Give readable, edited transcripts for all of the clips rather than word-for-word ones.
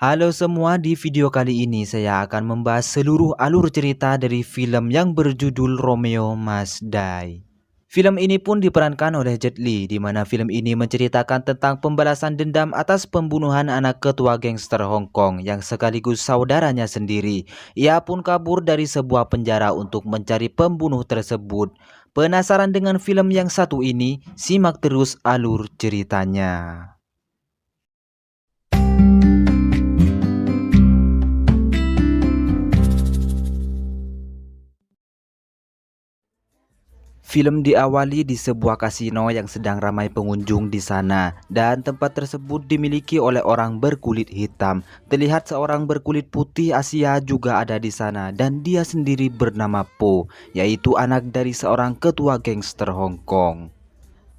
Halo semua, di video kali ini saya akan membahas seluruh alur cerita dari film yang berjudul Romeo Must Die. Film ini pun diperankan oleh Jet Li, di mana film ini menceritakan tentang pembalasan dendam atas pembunuhan anak ketua gangster Hong Kong yang sekaligus saudaranya sendiri. Ia pun kabur dari sebuah penjara untuk mencari pembunuh tersebut. Penasaran dengan film yang satu ini? Simak terus alur ceritanya. Film diawali di sebuah kasino yang sedang ramai pengunjung di sana, dan tempat tersebut dimiliki oleh orang berkulit hitam. Terlihat seorang berkulit putih Asia juga ada di sana, dan dia sendiri bernama Po, yaitu anak dari seorang ketua gangster Hong Kong.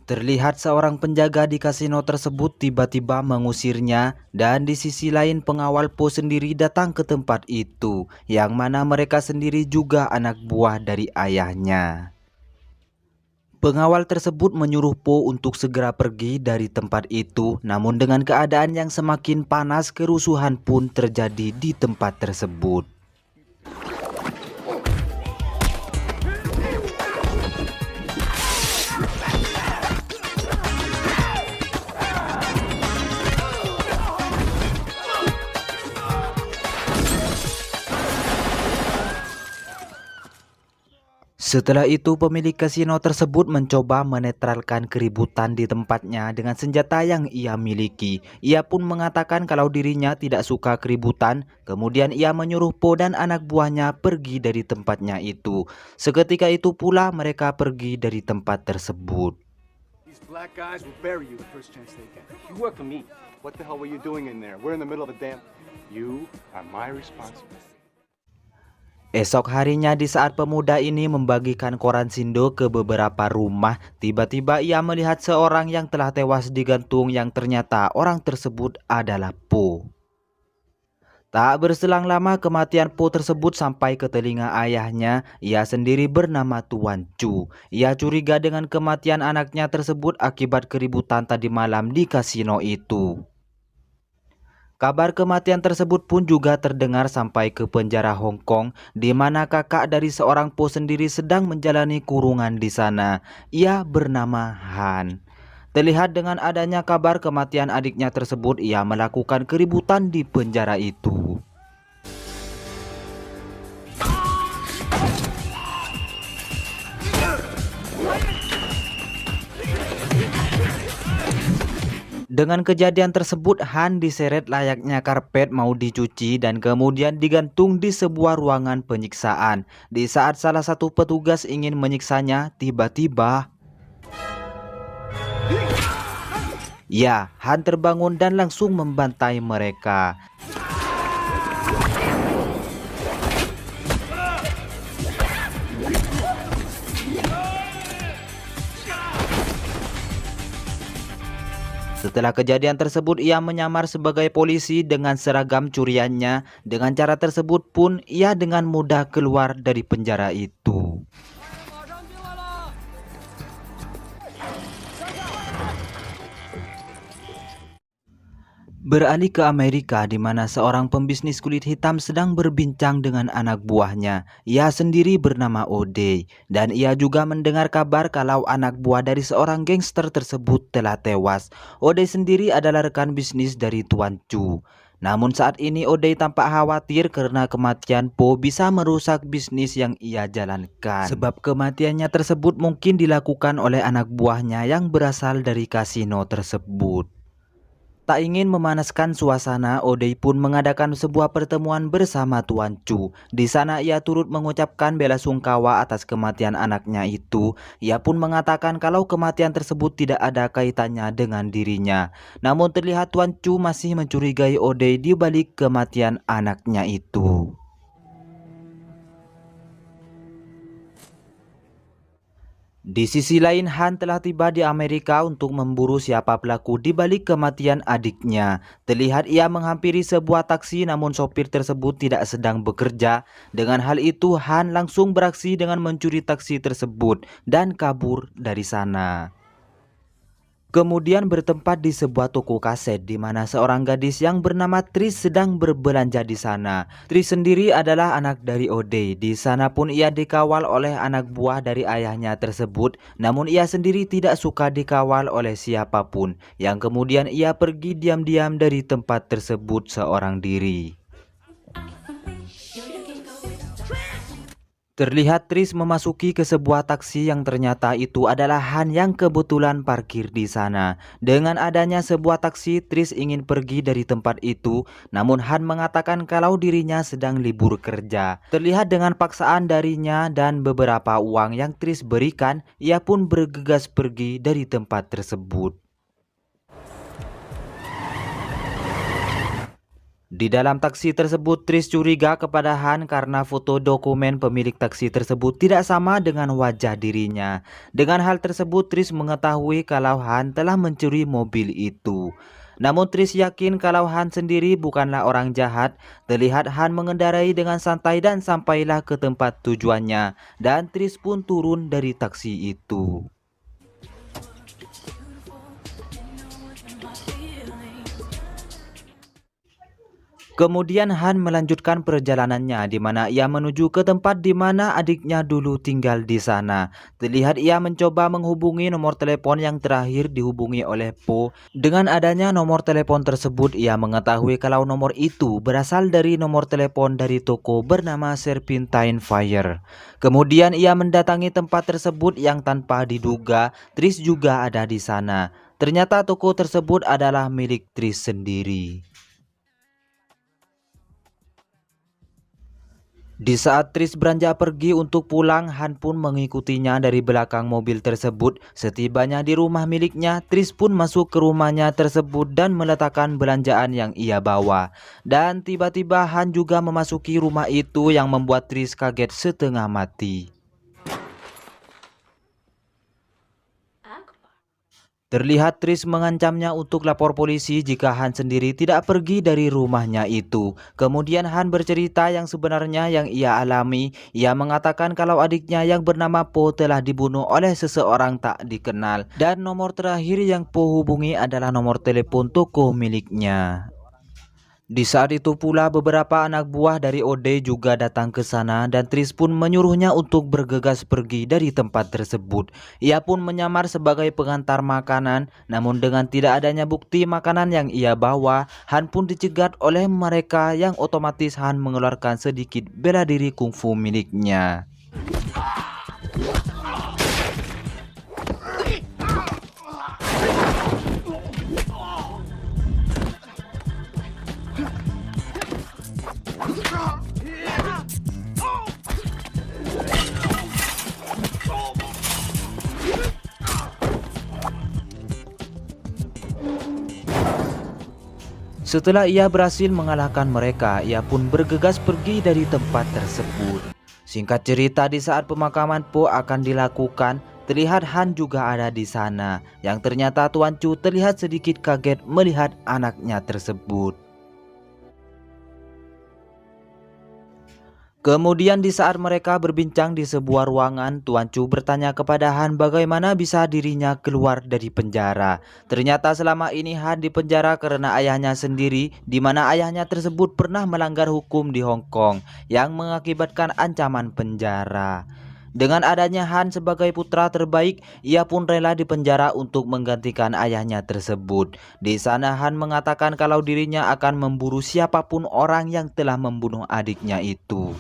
Terlihat seorang penjaga di kasino tersebut tiba-tiba mengusirnya, dan di sisi lain pengawal Po sendiri datang ke tempat itu, yang mana mereka sendiri juga anak buah dari ayahnya. Pengawal tersebut menyuruh Po untuk segera pergi dari tempat itu, namun dengan keadaan yang semakin panas, kerusuhan pun terjadi di tempat tersebut. Setelah itu pemilik kasino tersebut mencoba menetralkan keributan di tempatnya dengan senjata yang ia miliki. Ia pun mengatakan kalau dirinya tidak suka keributan. Kemudian ia menyuruh Po dan anak buahnya pergi dari tempatnya itu. Seketika itu pula mereka pergi dari tempat tersebut. These black guys will bury you the first chance they get. You work for me. What the hell were you doing in there? We're in the middle of a damn... You are my responsibility. Esok harinya di saat pemuda ini membagikan koran Sindo ke beberapa rumah, tiba-tiba ia melihat seorang yang telah tewas digantung yang ternyata orang tersebut adalah Po. Tak berselang lama kematian Po tersebut sampai ke telinga ayahnya, ia sendiri bernama Tuan Chu. Ia curiga dengan kematian anaknya tersebut akibat keributan tadi malam di kasino itu. Kabar kematian tersebut pun juga terdengar sampai ke penjara Hong Kong, di mana kakak dari seorang Po sendiri sedang menjalani kurungan di sana. Ia bernama Han. Terlihat dengan adanya kabar kematian adiknya tersebut, ia melakukan keributan di penjara itu. Dengan kejadian tersebut, Han diseret layaknya karpet mau dicuci dan kemudian digantung di sebuah ruangan penyiksaan. Di saat salah satu petugas ingin menyiksanya, tiba-tiba ya, Han terbangun dan langsung membantai mereka. Setelah kejadian tersebut, ia menyamar sebagai polisi dengan seragam curiannya. Dengan cara tersebut pun ia dengan mudah keluar dari penjara itu. Beralih ke Amerika, di mana seorang pembisnis kulit hitam sedang berbincang dengan anak buahnya. Ia sendiri bernama O'Day, dan ia juga mendengar kabar kalau anak buah dari seorang gangster tersebut telah tewas. O'Day sendiri adalah rekan bisnis dari Tuan Chu. Namun saat ini O'Day tampak khawatir karena kematian Po bisa merusak bisnis yang ia jalankan. Sebab kematiannya tersebut mungkin dilakukan oleh anak buahnya yang berasal dari kasino tersebut. Tak ingin memanaskan suasana, O'Day pun mengadakan sebuah pertemuan bersama Tuan Chu. Di sana ia turut mengucapkan bela sungkawa atas kematian anaknya itu. Ia pun mengatakan kalau kematian tersebut tidak ada kaitannya dengan dirinya. Namun terlihat Tuan Chu masih mencurigai O'Day di balik kematian anaknya itu. Di sisi lain, Han telah tiba di Amerika untuk memburu siapa pelaku di balik kematian adiknya. Terlihat ia menghampiri sebuah taksi, namun sopir tersebut tidak sedang bekerja. Dengan hal itu, Han langsung beraksi dengan mencuri taksi tersebut dan kabur dari sana. Kemudian bertempat di sebuah toko kaset di mana seorang gadis yang bernama Tris sedang berbelanja di sana. Tris sendiri adalah anak dari Ode. Di sana pun ia dikawal oleh anak buah dari ayahnya tersebut, namun ia sendiri tidak suka dikawal oleh siapapun, yang kemudian ia pergi diam-diam dari tempat tersebut seorang diri. Terlihat Tris memasuki ke sebuah taksi yang ternyata itu adalah Han yang kebetulan parkir di sana. Dengan adanya sebuah taksi, Tris ingin pergi dari tempat itu, namun Han mengatakan kalau dirinya sedang libur kerja. Terlihat dengan paksaan darinya dan beberapa uang yang Tris berikan, ia pun bergegas pergi dari tempat tersebut. Di dalam taksi tersebut, Tris curiga kepada Han karena foto dokumen pemilik taksi tersebut tidak sama dengan wajah dirinya. Dengan hal tersebut, Tris mengetahui kalau Han telah mencuri mobil itu. Namun Tris yakin kalau Han sendiri bukanlah orang jahat. Terlihat Han mengendarai dengan santai dan sampailah ke tempat tujuannya. Dan Tris pun turun dari taksi itu. Kemudian Han melanjutkan perjalanannya di mana ia menuju ke tempat di mana adiknya dulu tinggal di sana. Terlihat ia mencoba menghubungi nomor telepon yang terakhir dihubungi oleh Po. Dengan adanya nomor telepon tersebut, ia mengetahui kalau nomor itu berasal dari nomor telepon dari toko bernama Serpentine Fire. Kemudian ia mendatangi tempat tersebut yang tanpa diduga Tris juga ada di sana. Ternyata toko tersebut adalah milik Tris sendiri. Di saat Tris beranjak pergi untuk pulang, Han pun mengikutinya dari belakang mobil tersebut. Setibanya di rumah miliknya, Tris pun masuk ke rumahnya tersebut dan meletakkan belanjaan yang ia bawa. Dan tiba-tiba Han juga memasuki rumah itu yang membuat Tris kaget setengah mati. Terlihat Tris mengancamnya untuk lapor polisi jika Han sendiri tidak pergi dari rumahnya itu. Kemudian Han bercerita yang sebenarnya yang ia alami. Ia mengatakan kalau adiknya yang bernama Po telah dibunuh oleh seseorang tak dikenal. Dan nomor terakhir yang Po hubungi adalah nomor telepon toko miliknya. Di saat itu pula beberapa anak buah dari Ode juga datang ke sana dan Tris pun menyuruhnya untuk bergegas pergi dari tempat tersebut. Ia pun menyamar sebagai pengantar makanan, namun dengan tidak adanya bukti makanan yang ia bawa, Han pun dicegat oleh mereka yang otomatis Han mengeluarkan sedikit bela diri kungfu miliknya. Setelah ia berhasil mengalahkan mereka, ia pun bergegas pergi dari tempat tersebut. Singkat cerita, di saat pemakaman Po akan dilakukan, terlihat Han juga ada di sana. Yang ternyata Tuan Chu terlihat sedikit kaget melihat anaknya tersebut. Kemudian di saat mereka berbincang di sebuah ruangan, Tuan Chu bertanya kepada Han bagaimana bisa dirinya keluar dari penjara. Ternyata selama ini Han di penjara karena ayahnya sendiri, di mana ayahnya tersebut pernah melanggar hukum di Hong Kong yang mengakibatkan ancaman penjara. Dengan adanya Han sebagai putra terbaik, ia pun rela dipenjara untuk menggantikan ayahnya tersebut. Di sana Han mengatakan kalau dirinya akan memburu siapapun orang yang telah membunuh adiknya itu.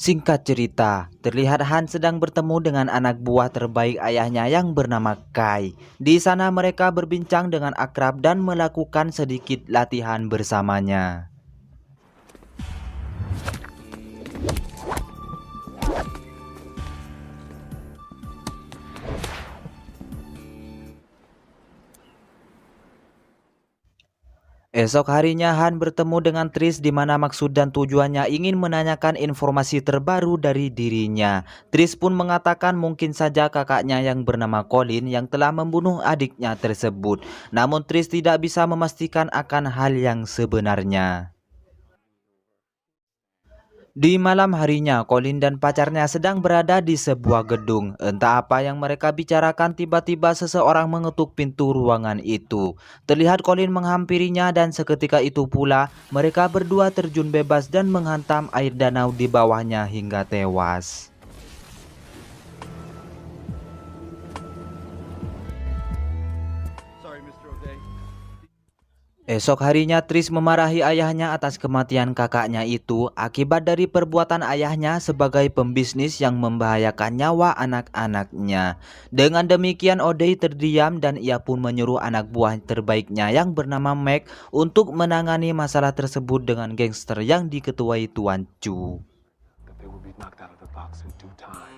Singkat cerita, terlihat Han sedang bertemu dengan anak buah terbaik ayahnya yang bernama Kai. Di sana mereka berbincang dengan akrab dan melakukan sedikit latihan bersamanya. Esok harinya Han bertemu dengan Tris di mana maksud dan tujuannya ingin menanyakan informasi terbaru dari dirinya. Tris pun mengatakan mungkin saja kakaknya yang bernama Colin yang telah membunuh adiknya tersebut. Namun Tris tidak bisa memastikan akan hal yang sebenarnya. Di malam harinya, Colin dan pacarnya sedang berada di sebuah gedung. Entah apa yang mereka bicarakan, tiba-tiba seseorang mengetuk pintu ruangan itu. Terlihat Colin menghampirinya dan seketika itu pula, mereka berdua terjun bebas dan menghantam air danau di bawahnya hingga tewas. Sorry, Mr. O'Day. Esok harinya Tris memarahi ayahnya atas kematian kakaknya itu akibat dari perbuatan ayahnya sebagai pembisnis yang membahayakan nyawa anak-anaknya. Dengan demikian O'Day terdiam dan ia pun menyuruh anak buah terbaiknya yang bernama Meg untuk menangani masalah tersebut dengan gangster yang diketuai Tuan Chu. That they will be knocked out of the box in due time.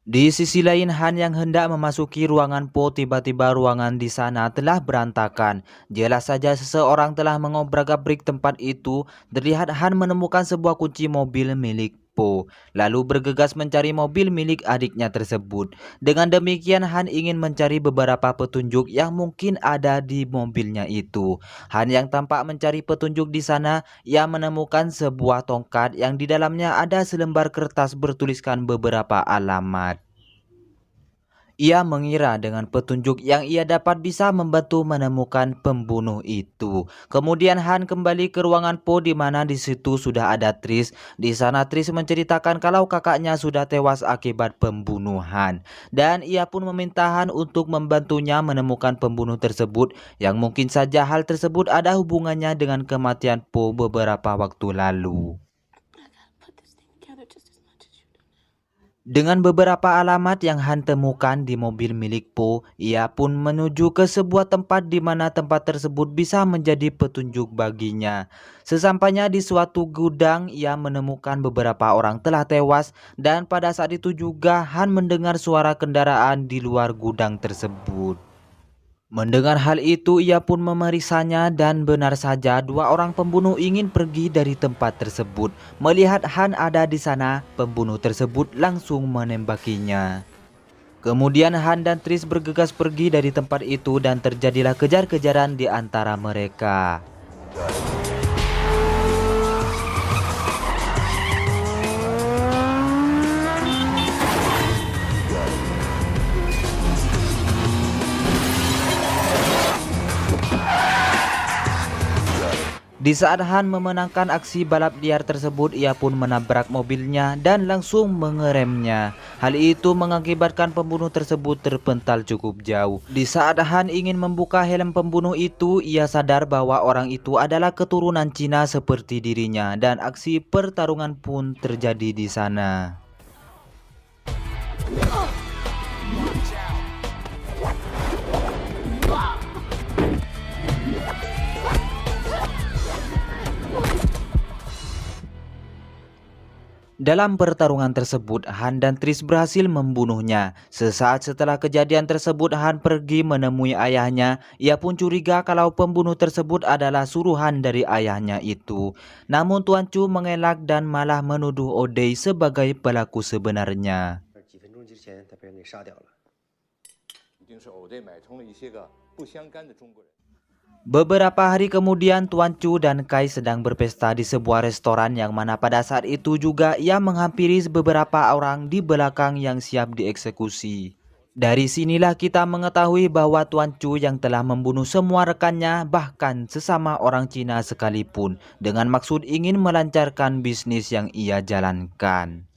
Di sisi lain, Han yang hendak memasuki ruangan Po, tiba-tiba ruangan di sana telah berantakan. Jelas saja seseorang telah mengobrak-abrik tempat itu. Terlihat Han menemukan sebuah kunci mobil milik Po, lalu bergegas mencari mobil milik adiknya tersebut. Dengan demikian Han ingin mencari beberapa petunjuk yang mungkin ada di mobilnya itu. Han yang tampak mencari petunjuk di sana, ia menemukan sebuah tongkat yang di dalamnya ada selembar kertas bertuliskan beberapa alamat. Ia mengira dengan petunjuk yang ia dapat bisa membantu menemukan pembunuh itu. Kemudian Han kembali ke ruangan Po di mana di situ sudah ada Tris. Di sana Tris menceritakan kalau kakaknya sudah tewas akibat pembunuhan. Dan ia pun meminta Han untuk membantunya menemukan pembunuh tersebut yang mungkin saja hal tersebut ada hubungannya dengan kematian Po beberapa waktu lalu. Dengan beberapa alamat yang Han temukan di mobil milik Po, ia pun menuju ke sebuah tempat di mana tempat tersebut bisa menjadi petunjuk baginya. Sesampainya di suatu gudang, ia menemukan beberapa orang telah tewas dan pada saat itu juga Han mendengar suara kendaraan di luar gudang tersebut. Mendengar hal itu, ia pun memeriksanya dan benar saja dua orang pembunuh ingin pergi dari tempat tersebut. Melihat Han ada di sana, pembunuh tersebut langsung menembakinya. Kemudian Han dan Tris bergegas pergi dari tempat itu dan terjadilah kejar-kejaran di antara mereka. Di saat Han memenangkan aksi balap liar tersebut, ia pun menabrak mobilnya dan langsung mengeremnya. Hal itu mengakibatkan pembunuh tersebut terpental cukup jauh. Di saat Han ingin membuka helm pembunuh itu, ia sadar bahwa orang itu adalah keturunan Cina seperti dirinya dan aksi pertarungan pun terjadi di sana. Dalam pertarungan tersebut, Han dan Tris berhasil membunuhnya. Sesaat setelah kejadian tersebut, Han pergi menemui ayahnya. Ia pun curiga kalau pembunuh tersebut adalah suruhan dari ayahnya itu. Namun Tuan Chu mengelak dan malah menuduh O'Day sebagai pelaku sebenarnya. 几分钟之前，他被人给杀掉了。 一定是偶队买通了一些个不相干的中国人。 Beberapa hari kemudian Tuan Chu dan Kai sedang berpesta di sebuah restoran yang mana pada saat itu juga ia menghampiri beberapa orang di belakang yang siap dieksekusi. Dari sinilah kita mengetahui bahwa Tuan Chu yang telah membunuh semua rekannya, bahkan sesama orang Cina sekalipun, dengan maksud ingin melancarkan bisnis yang ia jalankan.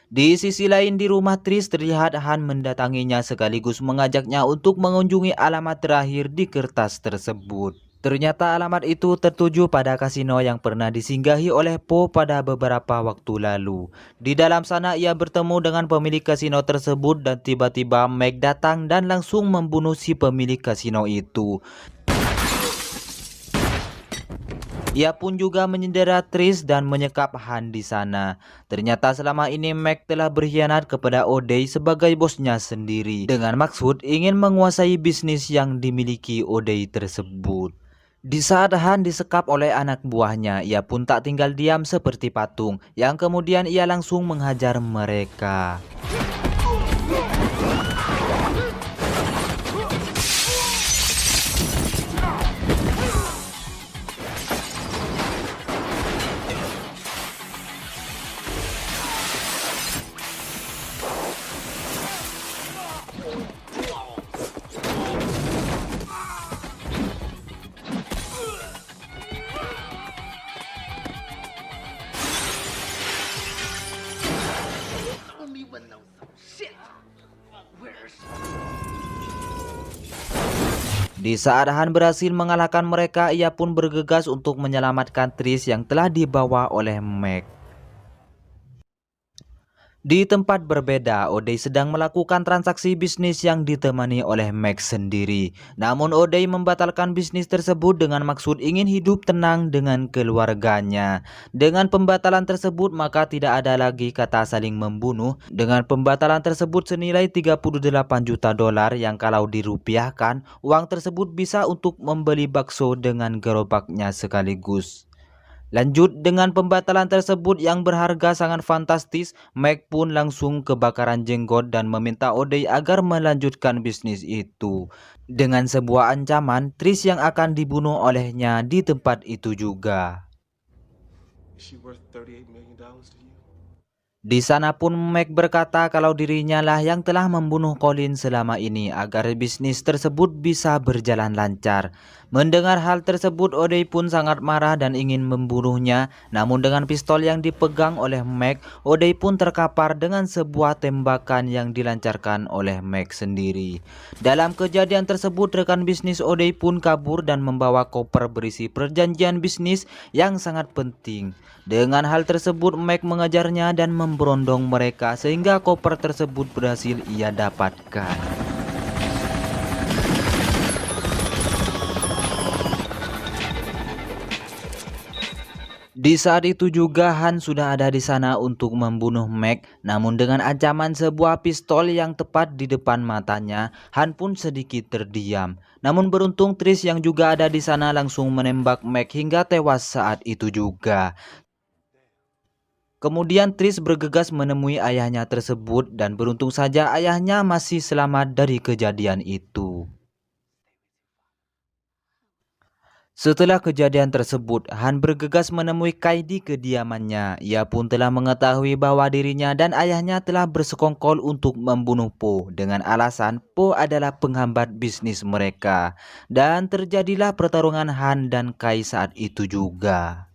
Di sisi lain di rumah Tris terlihat Han mendatanginya sekaligus mengajaknya untuk mengunjungi alamat terakhir di kertas tersebut. Ternyata alamat itu tertuju pada kasino yang pernah disinggahi oleh Po pada beberapa waktu lalu. Di dalam sana ia bertemu dengan pemilik kasino tersebut dan tiba-tiba Meg datang dan langsung membunuh si pemilik kasino itu. Ia pun juga menyandera Tris dan menyekap Han di sana. Ternyata selama ini Meg telah berkhianat kepada O'Day sebagai bosnya sendiri dengan maksud ingin menguasai bisnis yang dimiliki O'Day tersebut. Di saat Han disekap oleh anak buahnya, ia pun tak tinggal diam seperti patung, yang kemudian ia langsung menghajar mereka. Di saat Han berhasil mengalahkan mereka, ia pun bergegas untuk menyelamatkan Trish yang telah dibawa oleh Meg. Di tempat berbeda, O'Day sedang melakukan transaksi bisnis yang ditemani oleh Meg sendiri. Namun O'Day membatalkan bisnis tersebut dengan maksud ingin hidup tenang dengan keluarganya. Dengan pembatalan tersebut maka tidak ada lagi kata saling membunuh. Dengan pembatalan tersebut senilai 38 juta dolar yang kalau dirupiahkan, uang tersebut bisa untuk membeli bakso dengan gerobaknya sekaligus. Lanjut, dengan pembatalan tersebut yang berharga sangat fantastis, Meg pun langsung kebakaran jenggot dan meminta O'Day agar melanjutkan bisnis itu. Dengan sebuah ancaman, Trish yang akan dibunuh olehnya di tempat itu juga. Is she worth $38 million to you? Di sana pun Meg berkata kalau dirinya lah yang telah membunuh Colin selama ini agar bisnis tersebut bisa berjalan lancar. Mendengar hal tersebut, O'Day pun sangat marah dan ingin membunuhnya. Namun dengan pistol yang dipegang oleh Meg, O'Day pun terkapar dengan sebuah tembakan yang dilancarkan oleh Meg sendiri. Dalam kejadian tersebut, rekan bisnis O'Day pun kabur dan membawa koper berisi perjanjian bisnis yang sangat penting. Dengan hal tersebut, Meg mengejarnya dan memberondong mereka sehingga koper tersebut berhasil ia dapatkan. Di saat itu juga Han sudah ada di sana untuk membunuh Meg, namun dengan ancaman sebuah pistol yang tepat di depan matanya, Han pun sedikit terdiam. Namun beruntung Trish yang juga ada di sana langsung menembak Meg hingga tewas saat itu juga. Kemudian Trish bergegas menemui ayahnya tersebut dan beruntung saja ayahnya masih selamat dari kejadian itu. Setelah kejadian tersebut, Han bergegas menemui Kai di kediamannya. Ia pun telah mengetahui bahwa dirinya dan ayahnya telah bersekongkol untuk membunuh Po dengan alasan Po adalah penghambat bisnis mereka. Dan terjadilah pertarungan Han dan Kai saat itu juga.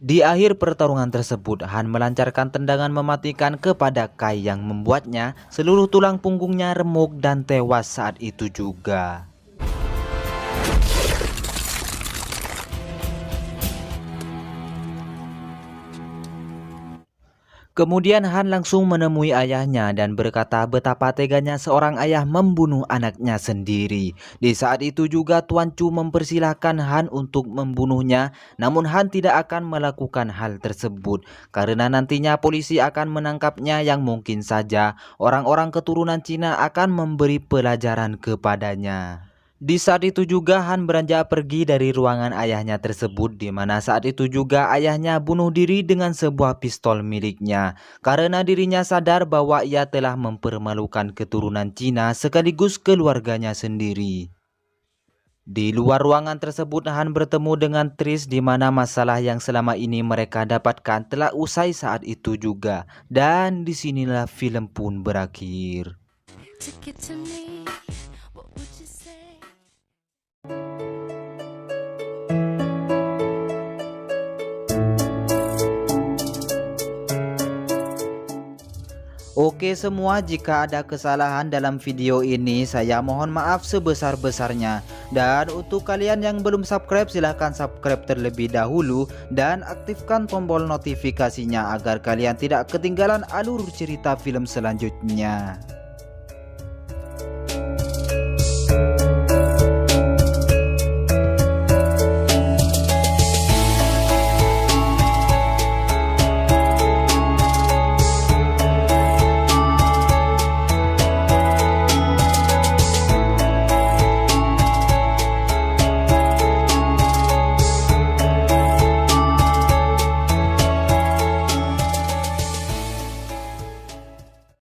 Di akhir pertarungan tersebut, Han melancarkan tendangan mematikan kepada Kai yang membuatnya seluruh tulang punggungnya remuk dan tewas saat itu juga. Kemudian Han langsung menemui ayahnya dan berkata betapa teganya seorang ayah membunuh anaknya sendiri. Di saat itu juga Tuan Chu mempersilahkan Han untuk membunuhnya, namun Han tidak akan melakukan hal tersebut karena nantinya polisi akan menangkapnya yang mungkin saja orang-orang keturunan Cina akan memberi pelajaran kepadanya. Di saat itu juga Han beranjak pergi dari ruangan ayahnya tersebut, di mana saat itu juga ayahnya bunuh diri dengan sebuah pistol miliknya karena dirinya sadar bahwa ia telah mempermalukan keturunan Cina sekaligus keluarganya sendiri. Di luar ruangan tersebut Han bertemu dengan Trish, di mana masalah yang selama ini mereka dapatkan telah usai saat itu juga, dan disinilah film pun berakhir. Oke semua, jika ada kesalahan dalam video ini saya mohon maaf sebesar-besarnya. Dan untuk kalian yang belum subscribe, silahkan subscribe terlebih dahulu dan aktifkan tombol notifikasinya agar kalian tidak ketinggalan alur cerita film selanjutnya.